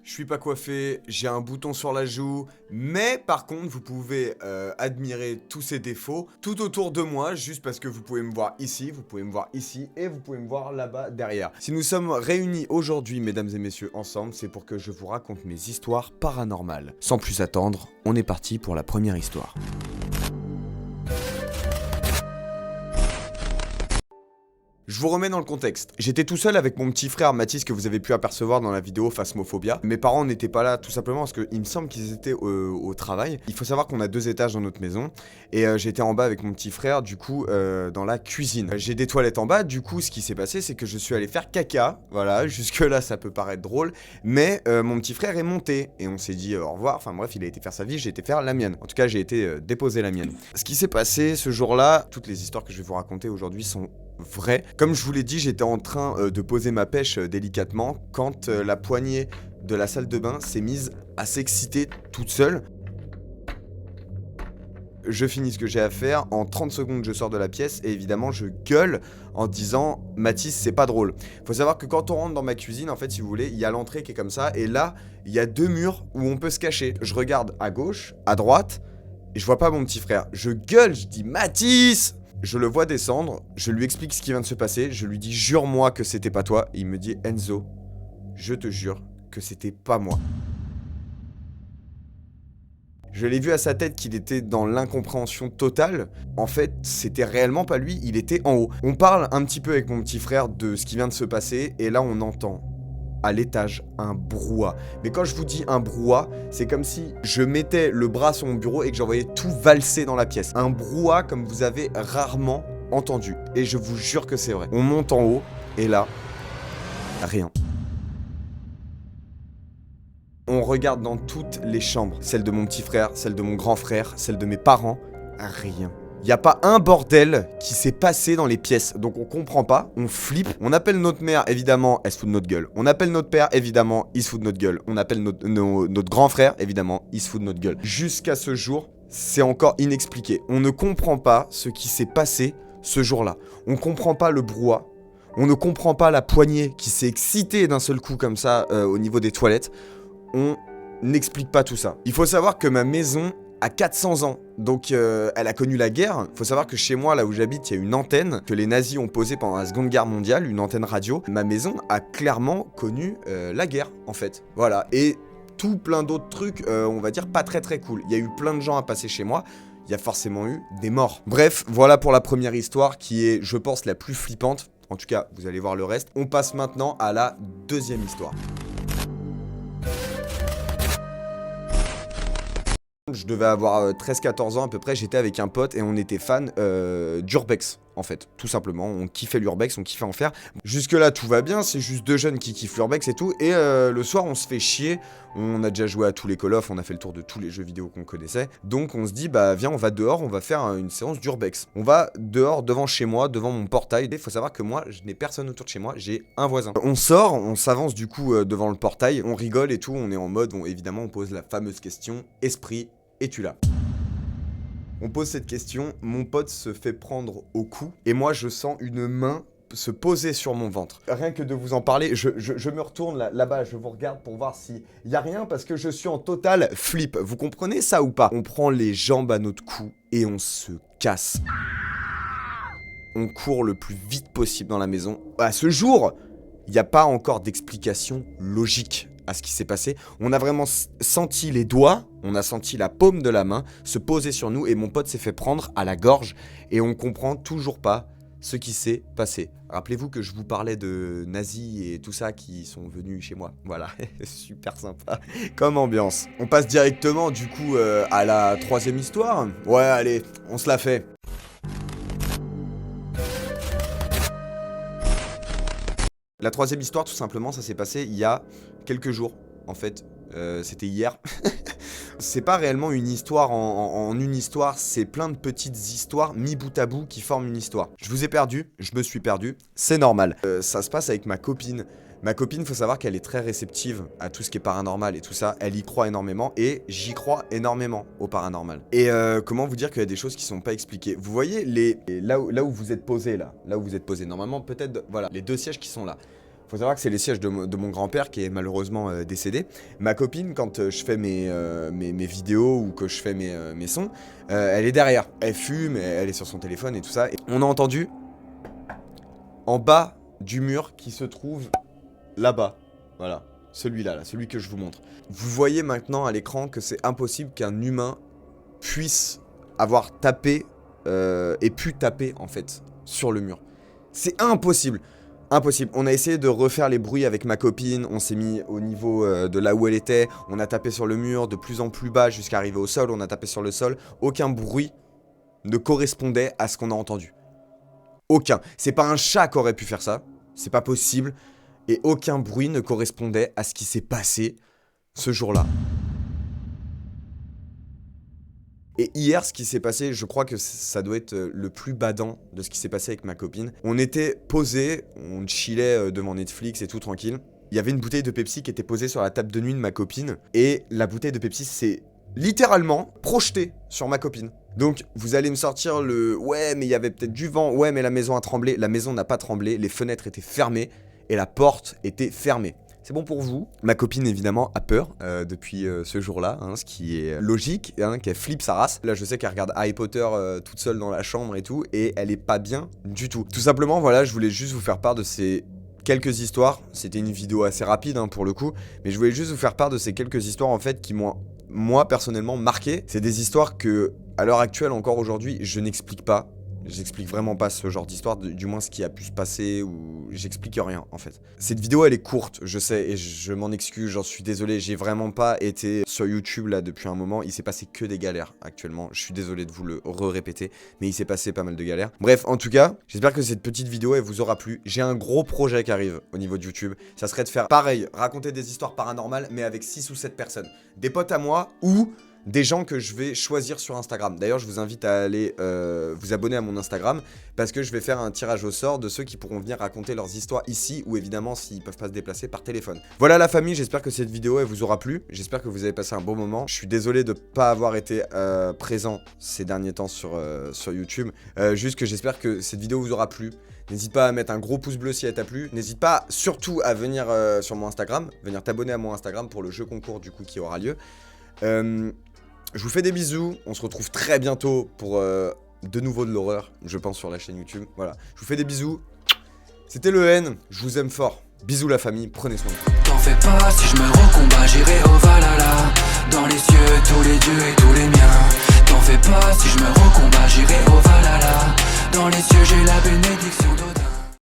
je suis pas coiffé, j'ai un bouton sur la joue, mais par contre vous pouvez admirer tous ces défauts tout autour de moi, juste parce que vous pouvez me voir ici, vous pouvez me voir ici, et vous pouvez me voir là-bas derrière. Si nous sommes réunis aujourd'hui, mesdames et messieurs, ensemble, c'est pour que je vous raconte mes histoires paranormales. Sans plus attendre, on est parti pour la première histoire. Je vous remets dans le contexte. J'étais tout seul avec mon petit frère Mathis que vous avez pu apercevoir dans la vidéo Phasmophobia. Mes parents n'étaient pas là tout simplement parce qu'il me semble qu'ils étaient au travail. Il faut savoir qu'on a 2 étages dans notre maison et j'étais en bas avec mon petit frère du coup dans la cuisine. J'ai des toilettes en bas, du coup ce qui s'est passé c'est que je suis allé faire caca. Voilà, jusque là ça peut paraître drôle, mais mon petit frère est monté et on s'est dit au revoir. Enfin bref, il a été faire sa vie, j'ai été faire la mienne. En tout cas j'ai été déposer la mienne. Ce qui s'est passé ce jour-là, toutes les histoires que je vais vous raconter aujourd'hui sont vrai. Comme je vous l'ai dit, j'étais en train de poser ma pêche délicatement quand la poignée de la salle de bain s'est mise à s'exciter toute seule. Je finis ce que j'ai à faire, en 30 secondes je sors de la pièce et évidemment je gueule en disant « Mathis, c'est pas drôle ». Faut savoir que quand on rentre dans ma cuisine, en fait si vous voulez, il y a l'entrée qui est comme ça et là, il y a 2 murs où on peut se cacher. Je regarde à gauche, à droite et je vois pas mon petit frère. Je gueule, je dis « Mathis !» Je le vois descendre, je lui explique ce qui vient de se passer, je lui dis « Jure-moi que c'était pas toi ». Et il me dit « Enzo, je te jure que c'était pas moi ». Je l'ai vu à sa tête qu'il était dans l'incompréhension totale. En fait, c'était réellement pas lui, il était en haut. On parle un petit peu avec mon petit frère de ce qui vient de se passer, et là on entend à l'étage un brouhaha. Mais quand je vous dis un brouhaha, c'est comme si je mettais le bras sur mon bureau et que j'envoyais tout valser dans la pièce. Un brouhaha comme vous avez rarement entendu. Et je vous jure que c'est vrai. On monte en haut, et là, rien. On regarde dans toutes les chambres. Celle de mon petit frère, celle de mon grand frère, celle de mes parents. Rien. Il n'y a pas un bordel qui s'est passé dans les pièces. Donc on comprend pas, on flippe. On appelle notre mère, évidemment, elle se fout de notre gueule. On appelle notre père, évidemment, il se fout de notre gueule. On appelle notre grand frère, évidemment, il se fout de notre gueule. Jusqu'à ce jour, c'est encore inexpliqué. On ne comprend pas ce qui s'est passé ce jour-là. On comprend pas le brouhaha. On ne comprend pas la poignée qui s'est excitée d'un seul coup comme ça au niveau des toilettes. On n'explique pas tout ça. Il faut savoir que ma maison a 400 ans, donc elle a connu la guerre. Faut savoir que chez moi, là où j'habite, il y a une antenne que les nazis ont posée pendant la Seconde Guerre mondiale, une antenne radio. Ma maison a clairement connu la guerre, en fait. Voilà, et tout plein d'autres trucs, on va dire pas très très cool. Il y a eu plein de gens à passer chez moi, il y a forcément eu des morts. Bref, voilà pour la première histoire qui est, je pense, la plus flippante. En tout cas, vous allez voir le reste. On passe maintenant à la deuxième histoire. Je devais avoir 13-14 ans à peu près, j'étais avec un pote et on était fan d'Urbex en fait, tout simplement, on kiffait l'Urbex, on kiffait en faire. Jusque là tout va bien, c'est juste 2 jeunes qui kiffent l'Urbex et tout, et le soir on se fait chier, on a déjà joué à tous les Call of, on a fait le tour de tous les jeux vidéo qu'on connaissait, donc on se dit bah viens on va dehors, on va faire une séance d'Urbex. On va dehors devant chez moi, devant mon portail, il faut savoir que moi je n'ai personne autour de chez moi, j'ai un voisin. On sort, on s'avance du coup devant le portail, on rigole et tout, on est en mode, bon évidemment on pose la fameuse question, esprit, es-tu là ? On pose cette question, mon pote se fait prendre au cou, et moi je sens une main se poser sur mon ventre. Rien que de vous en parler, je me retourne là-bas, je vous regarde pour voir s'il y a rien, parce que je suis en total flip. Vous comprenez ça ou pas ? On prend les jambes à notre cou, et on se casse. On court le plus vite possible dans la maison. À ce jour, il n'y a pas encore d'explication logique à ce qui s'est passé. On a vraiment senti les doigts, on a senti la paume de la main se poser sur nous et mon pote s'est fait prendre à la gorge et on comprend toujours pas ce qui s'est passé. Rappelez-vous que je vous parlais de nazis et tout ça qui sont venus chez moi. Voilà, super sympa comme ambiance. On passe directement du coup à la troisième histoire. Ouais, allez, on se la fait. La troisième histoire, tout simplement, ça s'est passé il y a quelques jours. En fait, c'était hier. C'est pas réellement une histoire en une histoire, c'est plein de petites histoires mis bout à bout qui forment une histoire. Je vous ai perdu, je me suis perdu, c'est normal. Ça se passe avec ma copine. Ma copine, faut savoir qu'elle est très réceptive à tout ce qui est paranormal et tout ça. Elle y croit énormément et j'y crois énormément au paranormal. Et comment vous dire qu'il y a des choses qui sont pas expliquées. Vous voyez là où vous êtes posé là où vous êtes posé. Normalement, peut-être, voilà, les 2 sièges qui sont là. Faut savoir que c'est les sièges de mon grand-père qui est malheureusement décédé. Ma copine, quand je fais mes vidéos ou que je fais mes sons, elle est derrière. Elle fume, elle est sur son téléphone et tout ça. Et on a entendu en bas du mur qui se trouve là-bas. Voilà, celui-là, là, celui que je vous montre. Vous voyez maintenant à l'écran que c'est impossible qu'un humain puisse avoir tapé et pu taper en fait sur le mur. C'est impossible. Impossible. On a essayé de refaire les bruits avec ma copine, on s'est mis au niveau de là où elle était, on a tapé sur le mur de plus en plus bas jusqu'à arriver au sol, on a tapé sur le sol. Aucun bruit ne correspondait à ce qu'on a entendu. Aucun. C'est pas un chat qui aurait pu faire ça, c'est pas possible. Et aucun bruit ne correspondait à ce qui s'est passé ce jour-là. Et hier, ce qui s'est passé, je crois que ça doit être le plus badant de ce qui s'est passé avec ma copine. On était posés, on chillait devant Netflix et tout tranquille. Il y avait une bouteille de Pepsi qui était posée sur la table de nuit de ma copine. Et la bouteille de Pepsi s'est littéralement projetée sur ma copine. Donc, vous allez me sortir le « ouais, mais il y avait peut-être du vent. Ouais, mais la maison a tremblé. » La maison n'a pas tremblé, les fenêtres étaient fermées et la porte était fermée. C'est bon pour vous. Ma copine, évidemment, a peur depuis ce jour-là, hein, ce qui est logique, hein, qu'elle flippe sa race. Là, je sais qu'elle regarde Harry Potter toute seule dans la chambre et tout, et elle est pas bien du tout. Tout simplement, voilà, je voulais juste vous faire part de ces quelques histoires. C'était une vidéo assez rapide, hein, pour le coup, mais je voulais juste vous faire part de ces quelques histoires, en fait, qui m'ont, moi, personnellement, marqué. C'est des histoires que, à l'heure actuelle, encore aujourd'hui, je n'explique pas. J'explique vraiment pas ce genre d'histoire, du moins ce qui a pu se passer, ou j'explique rien en fait. Cette vidéo elle est courte, je sais, et je m'en excuse, j'en suis désolé, j'ai vraiment pas été sur YouTube là depuis un moment, il s'est passé que des galères actuellement, je suis désolé de vous le répéter, mais il s'est passé pas mal de galères. Bref, en tout cas, j'espère que cette petite vidéo elle vous aura plu, j'ai un gros projet qui arrive au niveau de YouTube, ça serait de faire pareil, raconter des histoires paranormales, mais avec 6 ou 7 personnes, des potes à moi, ou des gens que je vais choisir sur Instagram. D'ailleurs, je vous invite à aller vous abonner à mon Instagram parce que je vais faire un tirage au sort de ceux qui pourront venir raconter leurs histoires ici ou évidemment s'ils peuvent pas se déplacer par téléphone. Voilà la famille, j'espère que cette vidéo elle vous aura plu. J'espère que vous avez passé un bon moment. Je suis désolé de pas avoir été présent ces derniers temps sur YouTube. Juste que j'espère que cette vidéo vous aura plu. N'hésite pas à mettre un gros pouce bleu si elle t'a plu. N'hésite pas surtout à venir sur mon Instagram, venir t'abonner à mon Instagram pour le jeu concours du coup qui aura lieu. Je vous fais des bisous, on se retrouve très bientôt pour de nouveau de l'horreur, je pense sur la chaîne YouTube. Voilà, je vous fais des bisous. C'était le N, je vous aime fort. Bisous la famille, prenez soin de vous. T'en fais pas, si je me recombat, j'irai au Valhalla. Dans les cieux, tous les dieux et tous les miens. T'en fais pas, si je me recombat, j'irai au Valhalla. Dans les cieux, j'ai la bénédiction d'Odin.